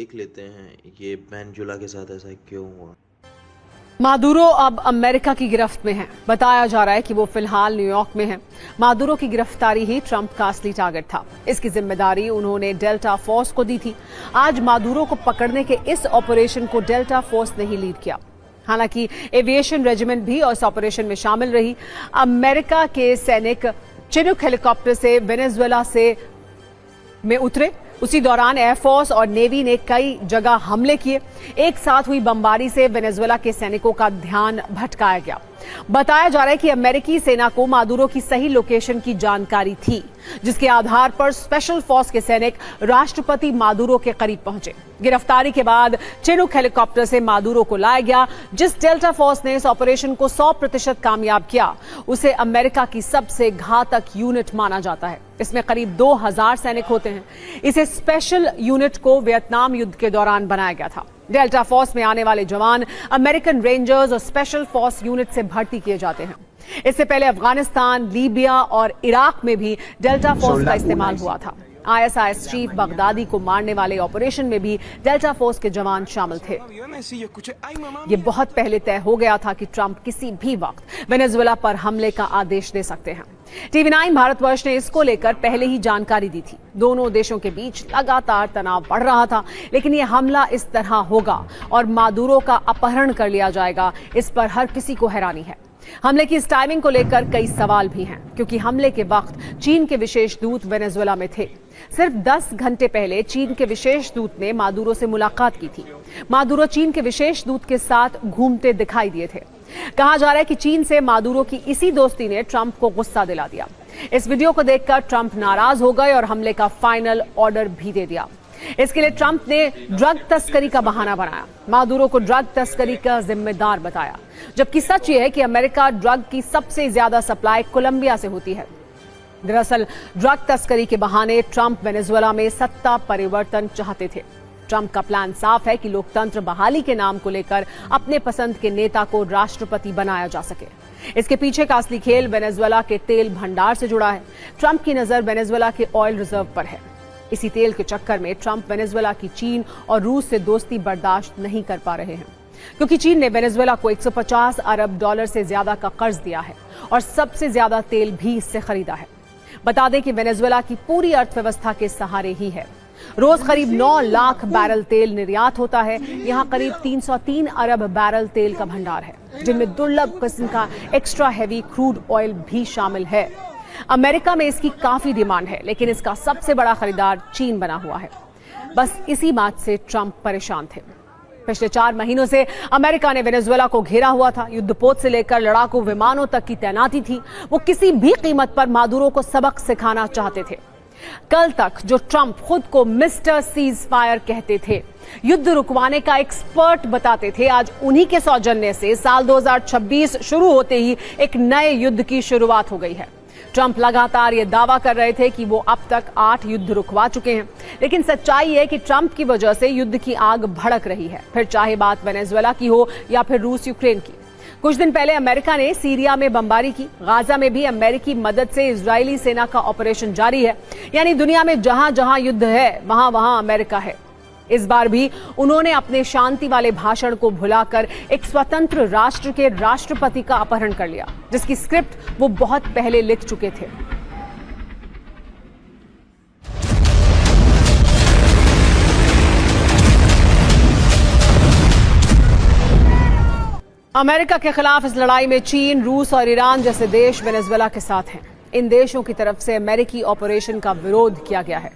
देख लेते हैं ये वेनेजुएला के साथ ऐसा क्यों हुआ। मादुरो अब अमेरिका की गिरफ्त में है। बताया जा रहा है कि वो फिलहाल न्यूयॉर्क में है। मादुरो की गिरफ्तारी ही ट्रंप का असली टारगेट था। इसकी जिम्मेदारी उन्होंने डेल्टा फोर्स को दी थी। आज मादुरो को पकड़ने के इस ऑपरेशन को डेल्टा फोर्स ने ही लीड किया। हालांकि एविएशन रेजिमेंट भी इस ऑपरेशन में शामिल रही। अमेरिका के सैनिक चिनूक हेलीकॉप्टर से वेनेजुएला में उतरे। उसी दौरान एयरफोर्स और नेवी ने कई जगह हमले किए। एक साथ हुई बमबारी से वेनेजुएला के सैनिकों का ध्यान भटकाया गया। बताया जा रहा है कि अमेरिकी सेना को मादुरो की सही लोकेशन की जानकारी थी, जिसके आधार पर स्पेशल फोर्स के सैनिक राष्ट्रपति मादुरो के करीब पहुंचे। गिरफ्तारी के बाद चिनूक हेलीकॉप्टर से मादुरो को लाया गया। जिस डेल्टा फोर्स ने इस ऑपरेशन को 100% कामयाब किया, उसे अमेरिका की सबसे घातक यूनिट माना जाता है। इसमें करीब 2000 सैनिक होते हैं। इसे स्पेशल यूनिट को वियतनाम युद्ध के दौरान बनाया गया था। डेल्टा फोर्स में आने वाले जवान अमेरिकन रेंजर्स और स्पेशल फोर्स यूनिट से भर्ती किए जाते हैं। इससे पहले अफगानिस्तान, लीबिया और इराक में भी डेल्टा फोर्स का इस्तेमाल हुआ था। ISIS चीफ बगदादी को मारने वाले ऑपरेशन में भी डेल्टा फोर्स के जवान शामिल थे। ये बहुत पहले तय हो गया था कि ट्रंप किसी भी वक्त वेनेजुएला पर हमले का आदेश दे सकते हैं। TV9 भारतवर्ष ने इसको लेकर पहले ही जानकारी दी थी। दोनों देशों के बीच लगातार तनाव बढ़ रहा था, लेकिन यह हमला इस तरह होगा और मादुरो का अपहरण कर लिया जाएगा, इस पर हर किसी को हैरानी है। हमले की इस टाइमिंग को लेकर कई सवाल भी हैं, क्योंकि हमले के वक्त चीन के विशेष दूत वेनेजुएला में थे। सिर्फ 10 घंटे पहले चीन के विशेष दूत ने मादुरो से मुलाकात की थी। मादुरो चीन के विशेष दूत के साथ घूमते दिखाई दिए थे। कहा जा रहा है कि चीन से मादुरो की इसी दोस्ती ने ट्रंप को गुस्सा दिला दिया। इस वीडियो को देखकर ट्रंप नाराज हो गए और हमले का फाइनल ऑर्डर भी दे दिया। इसके लिए ट्रंप ने ड्रग तस्करी का बहाना बनाया। मादुरो को ड्रग तस्करी का जिम्मेदार बताया, जबकि सच ये है कि अमेरिका ड्रग की सबसे ज्यादा सप्लाई कोलंबिया से होती है। दरअसल ड्रग तस्करी के बहाने ट्रंप वेनेजुएला में सत्ता परिवर्तन चाहते थे। ट्रंप का प्लान साफ है कि लोकतंत्र बहाली के नाम को लेकर अपने पसंद के नेता को राष्ट्रपति बनाया जा सके। इसके पीछे का असली खेल वेनेजुएला के तेल भंडार से जुड़ा है। ट्रंप की नजर वेनेजुएला के ऑयल रिजर्व पर है। इसी तेल के चक्कर में ट्रंप वेनेजुएला की चीन और रूस से दोस्ती बर्दाश्त नहीं कर पा रहे हैं, क्योंकि चीन ने वेनेजुएला को $150 अरब से ज्यादा का कर्ज दिया है और सबसे ज्यादा तेल भी इससे खरीदा है। बता दें कि वेनेजुएला की पूरी अर्थव्यवस्था के सहारे ही है। रोज करीब 9 लाख बैरल तेल निर्यात होता है। यहाँ करीब 303 अरब बैरल तेल का भंडार है, जिनमें दुर्लभ किस्म का एक्स्ट्रा हैवी क्रूड ऑयल भी शामिल है। अमेरिका में इसकी काफी डिमांड है, लेकिन इसका सबसे बड़ा खरीदार चीन बना हुआ है। बस इसी बात से ट्रंप परेशान थे। पिछले 4 महीनों से अमेरिका ने वेनेजुएला को घेरा हुआ था। युद्धपोत से लेकर लड़ाकू विमानों तक की तैनाती थी। वो किसी भी कीमत पर मादुरो को सबक सिखाना चाहते थे। कल तक जो ट्रंप खुद को मिस्टर सीज फायर कहते थे, युद्ध रुकवाने का एक्सपर्ट बताते थे, आज उन्हीं के सौजन्य से साल 2026 शुरू होते ही एक नए युद्ध की शुरुआत हो गई है। ट्रंप लगातार ये दावा कर रहे थे कि वो अब तक 8 युद्ध रुकवा चुके हैं, लेकिन सच्चाई है कि ट्रंप की वजह से युद्ध की आग भड़क रही है, फिर चाहे बात वेनेजुएला की हो या फिर रूस यूक्रेन की। कुछ दिन पहले अमेरिका ने सीरिया में बमबारी की। गाजा में भी अमेरिकी मदद से इजरायली सेना का ऑपरेशन जारी है। यानी दुनिया में जहां जहां युद्ध है, वहां वहां अमेरिका है। इस बार भी उन्होंने अपने शांति वाले भाषण को भुलाकर एक स्वतंत्र राष्ट्र के राष्ट्रपति का अपहरण कर लिया, जिसकी स्क्रिप्ट वो बहुत पहले लिख चुके थे। अमेरिका के खिलाफ इस लड़ाई में चीन, रूस और ईरान जैसे देश वेनेजुएला के साथ हैं। इन देशों की तरफ से अमेरिकी ऑपरेशन का विरोध किया गया है।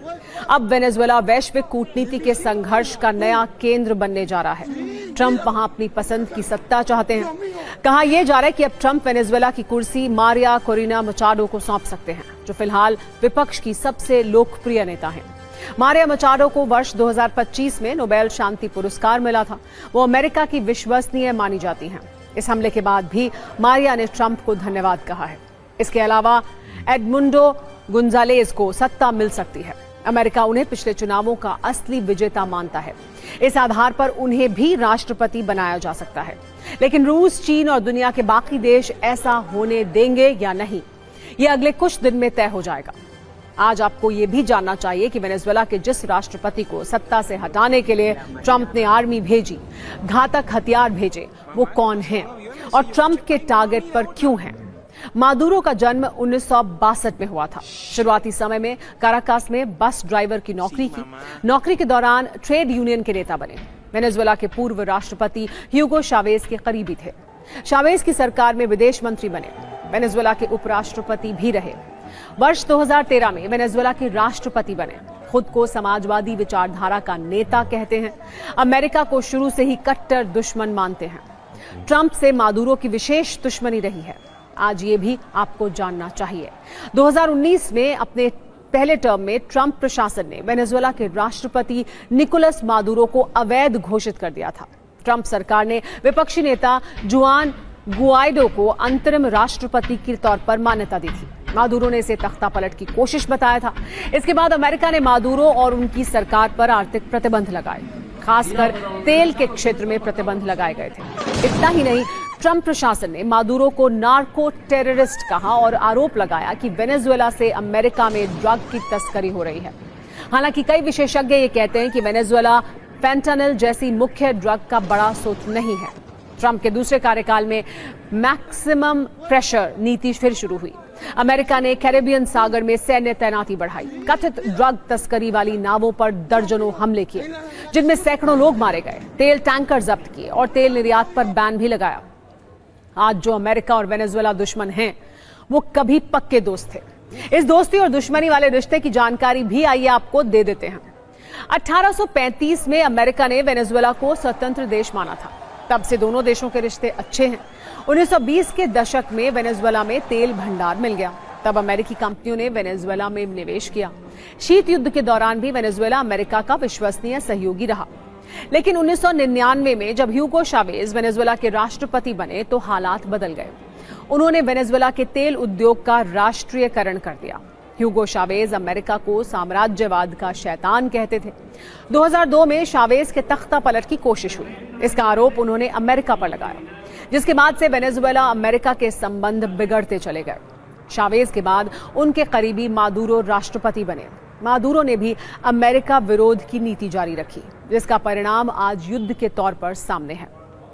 अब वेनेजुएला वैश्विक कूटनीति के संघर्ष का नया केंद्र बनने जा रहा है। ट्रंप वहां अपनी पसंद की सत्ता चाहते हैं। कहा यह जा रहा है कि अब ट्रंप वेनेजुएला की कुर्सी मारिया कोरिना मचाडो को सौंप सकते हैं, जो फिलहाल विपक्ष की सबसे लोकप्रिय नेता हैं। मारिया मचाडो को वर्ष 2025 में नोबेल शांति पुरस्कार मिला था। वो अमेरिका की विश्वसनीय मानी जाती हैं। इस हमले के बाद भी मारिया ने ट्रंप को धन्यवाद कहा है। इसके अलावा एडमुंडो गुंजालेज को सत्ता मिल सकती है। अमेरिका उन्हें पिछले चुनावों का असली विजेता मानता है। इस आधार पर उन्हें भी राष्ट्रपति बनाया जा सकता है। लेकिन रूस, चीन और दुनिया के बाकी देश ऐसा होने देंगे या नहीं, ये अगले कुछ दिन में तय हो जाएगा। आज आपको ये भी जानना चाहिए कि वेनेजुएला के जिस राष्ट्रपति को सत्ता से हटाने के लिए ट्रंप ने आर्मी भेजी, घातक हथियार भेजे, वो कौन हैं और ट्रंप के टारगेट पर क्यों हैं। मादुरो का जन्म 1962 में हुआ था। शुरुआती समय में काराकास में बस ड्राइवर की नौकरी की। नौकरी के दौरान ट्रेड यूनियन के नेता बने। वेनेजुएला के पूर्व राष्ट्रपति ह्यूगो शावेज के करीबी थे। शावेज की सरकार में विदेश मंत्री बने। वेनेजुएला के उपराष्ट्रपति भी रहे। वर्ष 2013 में वेनेजुएला के राष्ट्रपति बने। खुद को समाजवादी विचारधारा का नेता कहते हैं। अमेरिका को शुरू से ही कट्टर दुश्मन मानते हैं। ट्रंप से मादुरो की विशेष दुश्मनी रही है। आज ये भी आपको जानना चाहिए। 2019 में अपने पहले टर्म में ट्रंप प्रशासन ने वेनेजुएला के राष्ट्रपति निकोलस मादुरो को अवैध घोषित कर दिया था। ट्रंप सरकार ने विपक्षी नेता जुआन गुआइडो को अंतरिम राष्ट्रपति के तौर पर मान्यता दी थी। मादुरो ने इसे तख्तापलट की कोशिश बताया था। इसके बाद अमेरिका ने मादुरो और उनकी सरकार पर आर्थिक प्रतिबंध लगाए। खासकर तेल के क्षेत्र में प्रतिबंध लगाए गए थे। इतना ही नहीं, ट्रंप प्रशासन ने मादुरो को नार्को टेररिस्ट कहा और आरोप लगाया कि वेनेजुएला से अमेरिका में ड्रग की तस्करी हो रही है। हालांकि कई विशेषज्ञ ये कहते हैं कि वेनेजुएला फेंटानिल जैसी मुख्य ड्रग का बड़ा स्रोत नहीं है। ट्रंप के दूसरे कार्यकाल में मैक्सिमम प्रेशर नीति फिर शुरू हुई। अमेरिका ने कैरेबियन सागर में सैन्य तैनाती बढ़ाई। कथित ड्रग तस्करी वाली नावों पर दर्जनों हमले किए, जिनमें सैकड़ों लोग मारे गए। तेल टैंकर जब्त किए और तेल निर्यात पर बैन भी लगाया। आज जो अमेरिका और वेनेजुएला दुश्मन हैं, वो कभी पक्के दोस्त थे। इस दोस्ती और दुश्मनी वाले रिश्ते की जानकारी भी आइए आपको दे देते हैं। 1835 में अमेरिका ने वेनेजुएला को स्वतंत्र देश माना था। तब से दोनों देशों के रिश्ते अच्छे हैं। 1920 के दशक में वेनेजुएला में तेल भंडार मिल गया। तब अमेरिकी कंपनियों ने वेनेजुएला में निवेश किया। शीत युद्ध के दौरान भी वेनेजुएला अमेरिका का विश्वसनीय सहयोगी रहा। लेकिन 1999 में जब ह्यूगो शावेज वेनेजुएला के राष्ट्रपति बने तो हालात बदल गए। उन्होंने वेनेजुएला के तेल उद्योग का राष्ट्रीयकरण कर दिया। ह्यूगो शावेज अमेरिका को साम्राज्यवाद का शैतान कहते थे। 2002 में शावेज के तख्तापलट की कोशिश हुई। इसका आरोप उन्होंने अमेरिका पर लगाया, जिसके बाद से वेनेजुएला अमेरिका के संबंध बिगड़ते चले गए। शावेज के बाद उनके करीबी मादुरो राष्ट्रपति बने। मादुरो ने भी अमेरिका विरोध की नीति जारी रखी, जिसका परिणाम आज युद्ध के तौर पर सामने है।